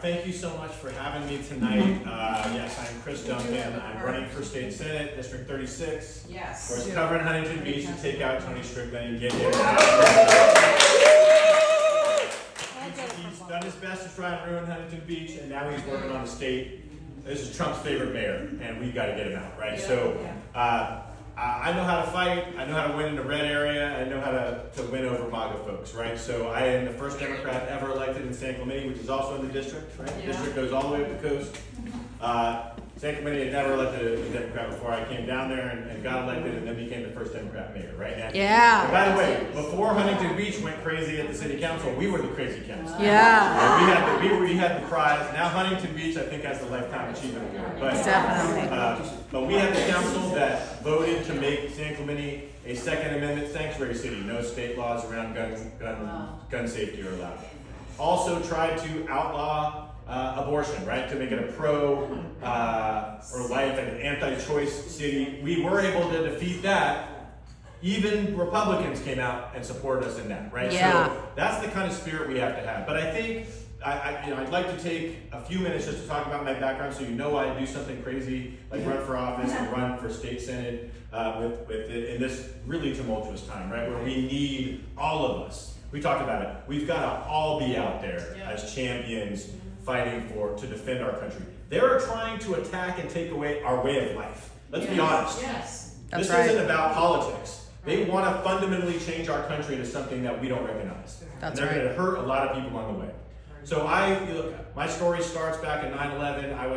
thank you so much for having me tonight. Yes, I'm Chris Duncan. I'm running for State Senate, District 36. Yes. Of course, covering Huntington Beach to take out Tony Strickland and get him He's done his best to try and ruin Huntington Beach, and now he's working on the state. This is Trump's favorite mayor, and we got to get him out, right? Yeah. So, I know how to fight. I know how to win in the red area. I know how to win over MAGA folks, right? So I am the first Democrat ever elected in San Clemente, which is also in the district, right? Yeah. The district goes all the way up the coast. San Clemente had never elected a Democrat before. I came down there and got elected and then became the first Democrat mayor, right? And by the way, before Huntington Beach went crazy at the city council, we were the crazy council. Yeah. We had the prize. Now Huntington Beach, I think, has the Lifetime Achievement Award. But, Definitely. but we had the council that voted to make San Clemente a Second Amendment sanctuary city. No state laws around gun safety are allowed. Also tried to outlaw abortion, right? To make it a pro or life and an anti-choice city. We were able to defeat that. Even Republicans came out and supported us in that, right? Yeah. So that's the kind of spirit we have to have. But I think I'd like to take a few minutes just to talk about my background, so you know I do something crazy like run for office and run for state senate in this really tumultuous time, right? Where we need all of us. We talked about it. We've got to all be out there as champions fighting to defend our country. They're trying to attack and take away our way of life. Let's be honest. Yes. That's This right. isn't about politics. They want to fundamentally change our country into something that we don't recognize. That's and they're right. going to hurt a lot of people on the way. So my story starts back in 9/11. I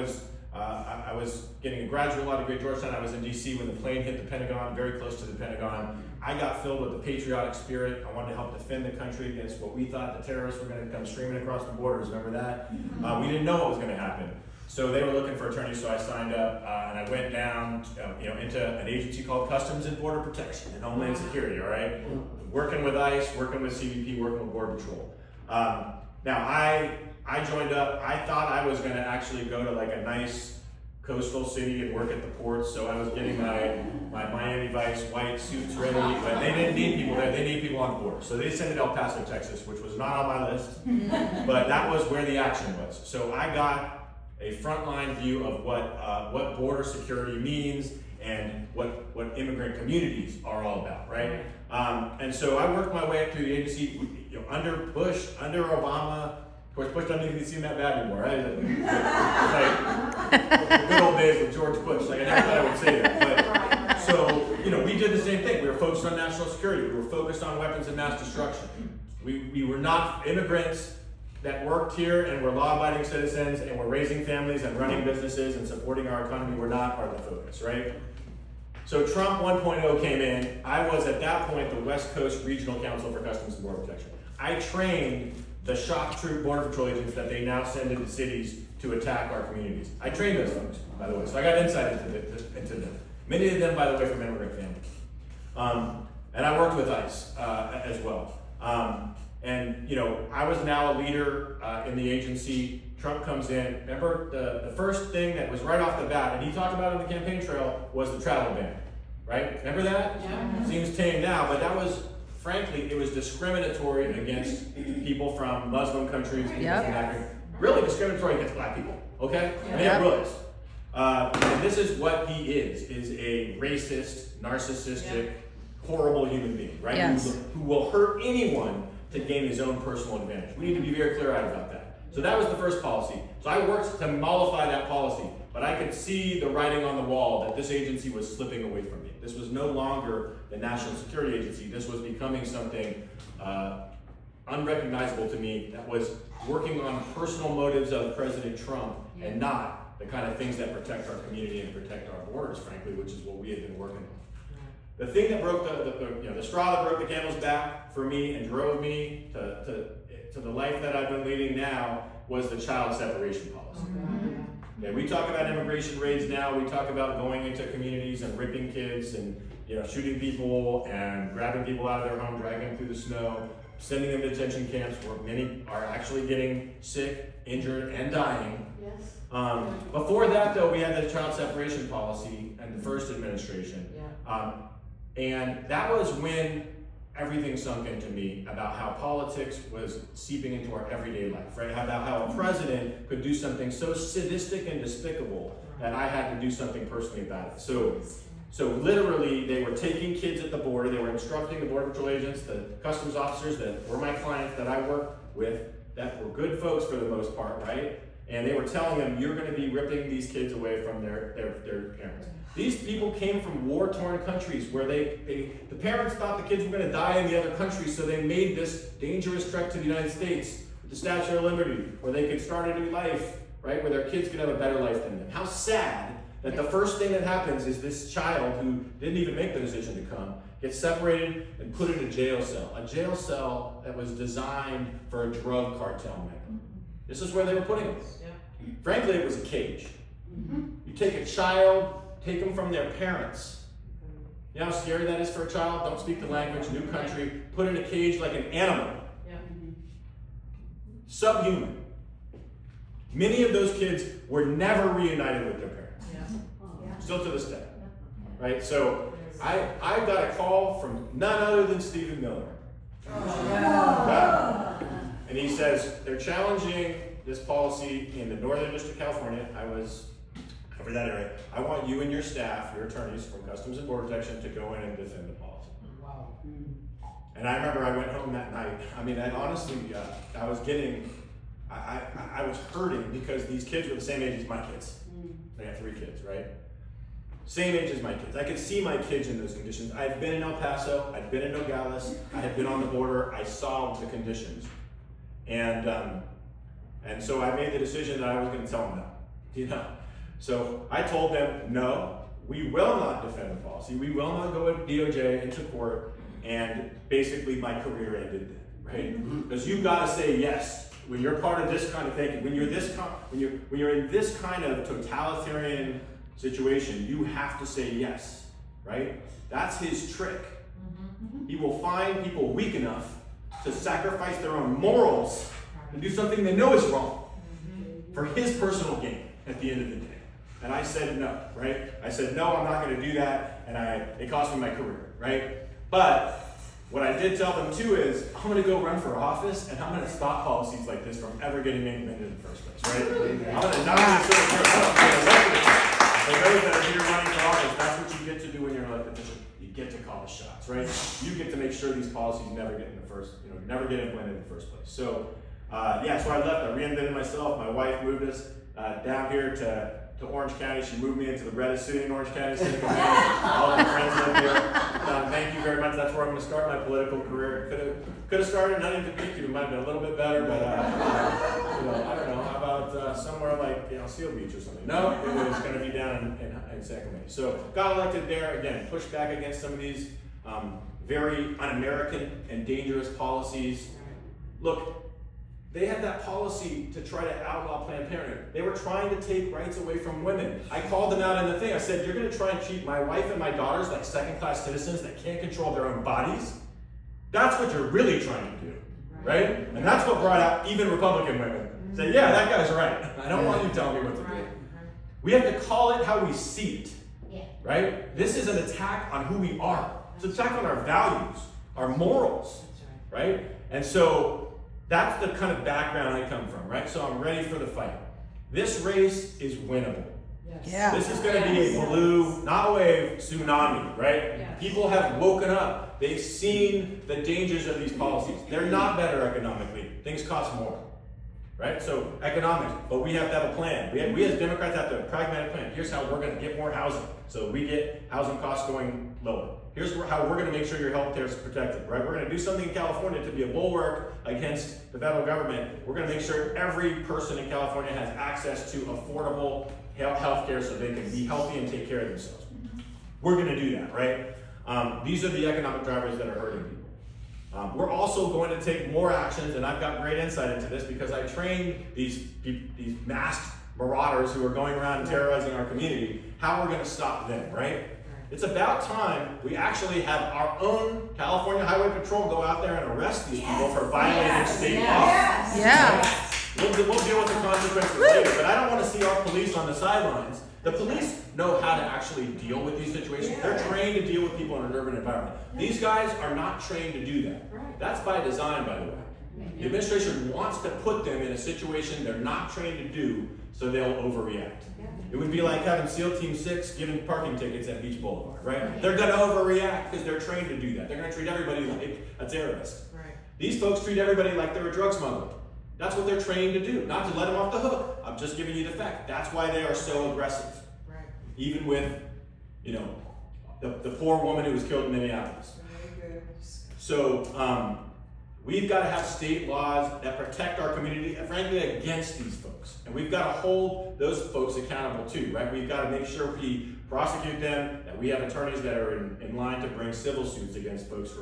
was getting a graduate law degree at Georgetown. I was in DC when the plane hit the Pentagon, very close to the Pentagon. I got filled with the patriotic spirit. I wanted to help defend the country against what we thought the terrorists were going to come streaming across the borders. Remember that? We didn't know what was going to happen. So they were looking for attorneys, so I signed up and I went down into an agency called Customs and Border Protection and Homeland Security, all right? Working with ICE, working with CBP, working with Border Patrol. Now I joined up. I thought I was going to actually go to like a nice coastal city and work at the ports, so I was getting my Miami Vice white suits ready, but they didn't need people there. They need people on board. So they sent it to El Paso, Texas, which was not on my list, but that was where the action was. So I got a frontline view of what border security means and what immigrant communities are all about, right? And so I worked my way up through the agency, under Bush, under Obama. Of course, Bush doesn't even seem that bad anymore, right? Like the good old days with George Bush. Like I never thought I would say that. But so we did the same thing. We were focused on national security. We were focused on weapons of mass destruction. We were not immigrants that worked here and were law-abiding citizens and were raising families and running businesses and supporting our economy. Were not part of the focus, right? So Trump 1.0 came in. I was at that point the West Coast Regional Counsel for Customs and Border Protection. I trained the shock troop border patrol agents that they now send into cities to attack our communities. I trained those folks, by the way, so I got insight into them. Many of them, by the way, from immigrant families. And I worked with ICE as well. And I was now a leader in the agency. Trump comes in. Remember, the first thing that was right off the bat, and he talked about it on the campaign trail, was the travel ban, right? Remember that? Yeah. Seems tame now, but that was, frankly, it was discriminatory against people from Muslim countries, people Yep. from Africa. Really discriminatory against black people, okay? And Yep. it was. And this is what he is a racist, narcissistic, horrible human being, right? Yes. Who will hurt anyone to gain his own personal advantage. We need to be very clear-eyed about that. So that was the first policy. So I worked to mollify that policy, but I could see the writing on the wall that this agency was slipping away from me. This was no longer the National Security Agency. This was becoming something unrecognizable to me that was working on personal motives of President Trump and not the kind of things that protect our community and protect our borders, frankly, which is what we had been working on. The thing that broke the straw that broke the camel's back for me and drove me to the life that I've been leading now was the child separation policy. Yeah, we talk about immigration raids now. We talk about going into communities and ripping kids and shooting people and grabbing people out of their home, dragging them through the snow, sending them to detention camps where many are actually getting sick, injured, and dying. Yes. Before that, though, we had the child separation policy and the first administration. Yeah. And that was when, everything sunk into me about how politics was seeping into our everyday life, right? About how a president could do something so sadistic and despicable that I had to do something personally about it. So literally, they were taking kids at the border, they were instructing the Border Patrol agents, the customs officers that were my clients that I worked with, that were good folks for the most part, right? And they were telling them, you're gonna be ripping these kids away from their parents. These people came from war-torn countries where the parents thought the kids were gonna die in the other countries, so they made this dangerous trek to the United States with the Statue of Liberty, where they could start a new life, right? Where their kids could have a better life than them. How sad that the first thing that happens is this child who didn't even make the decision to come gets separated and put in a jail cell that was designed for a drug cartel member. This is where they were putting them. Frankly, it was a cage. You take a child, take them from their parents. You know how scary that is for a child? Don't speak the language, new country, put in a cage like an animal. Subhuman. Many of those kids were never reunited with their parents. Still to this day, right? So I got a call from none other than Stephen Miller. And he says, they're challenging this policy in the Northern District of California. I was over that area. I want you and your staff, your attorneys from Customs and Border Protection, to go in and defend the policy. Wow. And I remember I went home that night. I mean, I honestly, I was getting, I was hurting because these kids were the same age as my kids. I got 3 kids, right? Same age as my kids. I could see my kids in those conditions. I had been in El Paso, I'd been in Nogales, I had been on the border, I saw the conditions. And so I made the decision that I was gonna tell them no, you know? So I told them, no, we will not defend the policy. We will not go with DOJ into court, and basically my career ended, right? Because you've gotta say yes. When you're part of this kind of thinking, when you're in this kind of totalitarian situation, you have to say yes, right? That's his trick. He will find people weak enough to sacrifice their own morals and do something they know is wrong for his personal gain at the end of the day. And I said no, right? I said, no, I'm not gonna do that, and it cost me my career, right? But what I did tell them too is, I'm gonna go run for office, and I'm gonna stop policies like this from ever getting implemented in the first place, right? I'm gonna not for those that are here running for office, that's what you get to do when you're an elected official. You get to call the shots, right? You get to make sure these policies never get implemented in the first place. So, so I left. I reinvented myself. My wife moved us down here to Orange County. She moved me into the reddest city in Orange County. All my friends live here. Thank you very much. That's where I'm going to start my political career. Could have started in Huntington Beach. It might have been a little bit better, but I don't know. How about somewhere like Seal Beach or something? No, it was going to be down in Sacramento. So got elected there. Again, pushed back against some of these very un-American and dangerous policies. Look, they had that policy to try to outlaw Planned Parenthood. They were trying to take rights away from women. I called them out in the thing. I said, you're going to try and treat my wife and my daughters like second-class citizens that can't control their own bodies? That's what you're really trying to do, right? And that's what brought out even Republican women. Say, yeah, that guy's right. I don't want you telling me what to do. We have to call it how we see it, right? This is an attack on who we are. It's an attack on our values, our morals, right? And so that's the kind of background I come from, right? So I'm ready for the fight. This race is winnable. Yeah. This is going to be a blue, not a wave, tsunami, right? Yes. People have woken up. They've seen the dangers of these policies. They're not better economically. Things cost more, right? So economics, but we have to have a plan. We as Democrats have to have a pragmatic plan. Here's how we're going to get more housing, so we get housing costs going lower. Here's how we're going to make sure your health care is protected, right? We're going to do something in California to be a bulwark against the federal government. We're going to make sure every person in California has access to affordable health care so they can be healthy and take care of themselves. We're going to do that, right? These are the economic drivers that are hurting people. We're also going to take more actions, and I've got great insight into this because I trained these masked marauders who are going around and terrorizing our community, how we're going to stop them, right? It's about time we actually have our own California Highway Patrol go out there and arrest these people for violating state law. Yeah. We'll deal with the consequences later, but I don't want to see our police on the sidelines The police know how to actually deal with these situations. Yeah. They're trained to deal with people in an urban environment. These guys are not trained to do that. Right. That's by design, by the way. The administration wants to put them in a situation they're not trained to do, so they'll overreact. It would be like having SEAL Team 6 giving parking tickets at Beach Boulevard, right? They're gonna overreact because they're trained to do that. They're gonna treat everybody like a terrorist. Right. These folks treat everybody like they're a drug smuggler. That's what they're trained to do, not to let them off the hook. I'm just giving you the fact. That's why they are so aggressive. Right. Even with, the poor woman who was killed in Minneapolis. Very good. So we've got to have state laws that protect our community, and frankly, against these folks. And we've got to hold those folks accountable too, right? We've got to make sure we prosecute them, that we have attorneys that are in line to bring civil suits against folks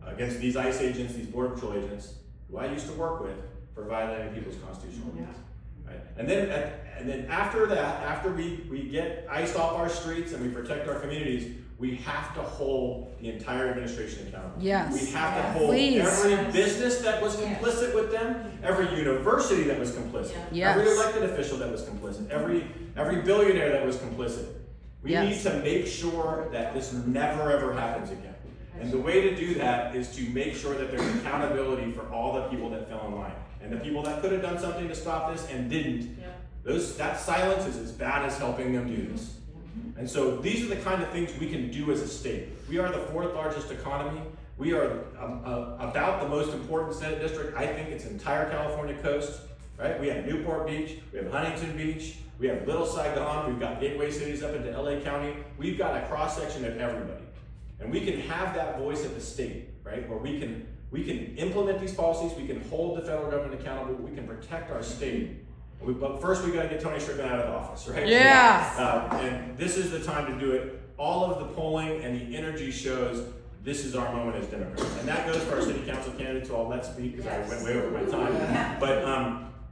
against these ICE agents, these Border Patrol agents, who I used to work with, for violating people's constitutional rights. Right? And then after that, after we get ICE off our streets and we protect our communities, we have to hold the entire administration accountable. Yes. We have to hold every business that was complicit with them, every university that was complicit, Yes. every elected official that was complicit, every billionaire that was complicit. We need to make sure that this never ever happens again. And the way to do that is to make sure that there's accountability for all the people that fell in line. And the people that could have done something to stop this and didn't, that silence is as bad as helping them do this. And so these are the kind of things we can do as a state. We are the 4th largest economy. We are about the most important Senate district, I think, it's entire California coast, right? We have Newport Beach, we have Huntington Beach, we have Little Saigon, we've got gateway cities up into LA County. We've got a cross section of everybody. And we can have that voice at the state, right? Where we can implement these policies, we can hold the federal government accountable, we can protect our state. But first we gotta get Tony Strickland out of the office, right? Yeah. And this is the time to do it. All of the polling and the energy shows this is our moment as Democrats. And that goes for our city council candidates, so I'll let speak because I went way over my time. But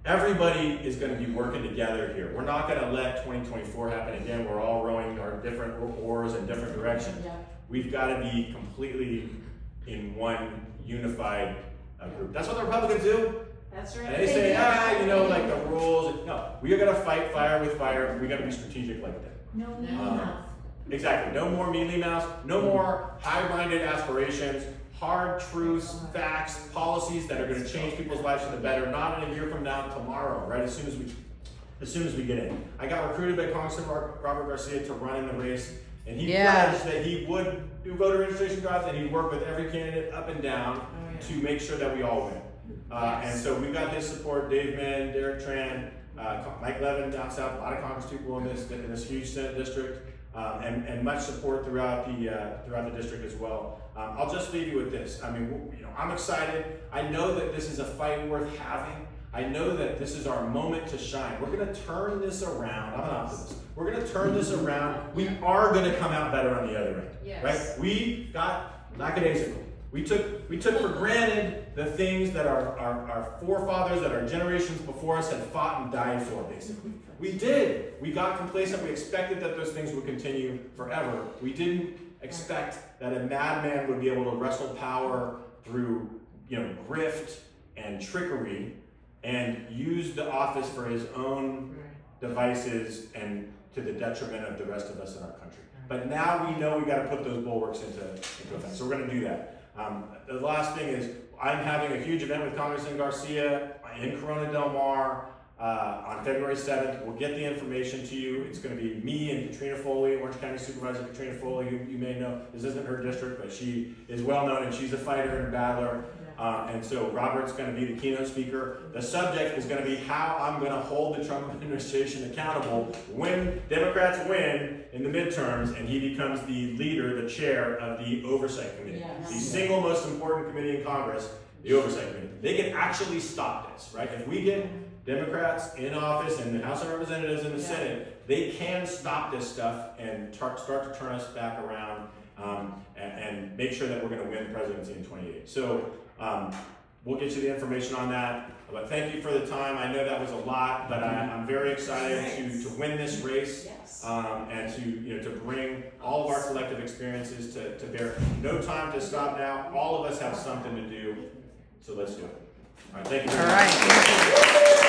everybody is gonna be working together here. We're not gonna let 2024 happen again. We're all rowing our different oars in different directions. We've gotta be completely in one unified group. That's what the Republicans do. That's right. And they say, like the rules. No, we are gonna fight fire with fire. We gotta be strategic like that. No. Exactly. No more mealy mouths. No more high-minded aspirations. Hard truths, facts, policies that are gonna change people's lives for the better. Not in a year from now, tomorrow. Right? As soon as we get in. I got recruited by Congressman Robert Garcia to run in the race, and he pledged that he would do voter registration drives and he'd work with every candidate up and down to make sure that we all win. And so we got his support, Dave Mann, Derek Tran, Mike Levin down south, a lot of Congress people in this huge Senate district, and much support throughout the district as well. I'll just leave you with this. I mean, I'm excited. I know that this is a fight worth having. I know that this is our moment to shine. We're gonna turn this around. I'm an optimist. We're gonna turn this around. We are gonna come out better on the other end, right? We got lackadaisical. We took for granted the things that our forefathers, that our generations before us had fought and died for, basically. We did. We got complacent. We expected that those things would continue forever. We didn't expect that a madman would be able to wrestle power through, grift and trickery and use the office for his own devices and to the detriment of the rest of us in our country. But now we know we got to put those bulwarks into effect. So we're going to do that. The last thing is I'm having a huge event with Congressman Garcia in Corona Del Mar on February 7th. We'll get the information to you. It's going to be me and Katrina Foley, Orange County Supervisor Katrina Foley, who you may know. This isn't her district, but she is well known and she's a fighter and a battler. And so Robert's going to be the keynote speaker. The subject is going to be how I'm going to hold the Trump administration accountable when Democrats win in the midterms and he becomes the leader, the chair of the Oversight Committee. The single most important committee in Congress, the Oversight Committee. They can actually stop this, right? If we get Democrats in office and the House of Representatives in the Senate, they can stop this stuff and start to turn us back around and make sure that we're going to win the presidency in 2028. So we'll get you the information on that. But thank you for the time. I know that was a lot, but I'm very excited to win this race and to bring all of our collective experiences to bear. No time to stop now. All of us have something to do, so let's do it. All right, thank you very much.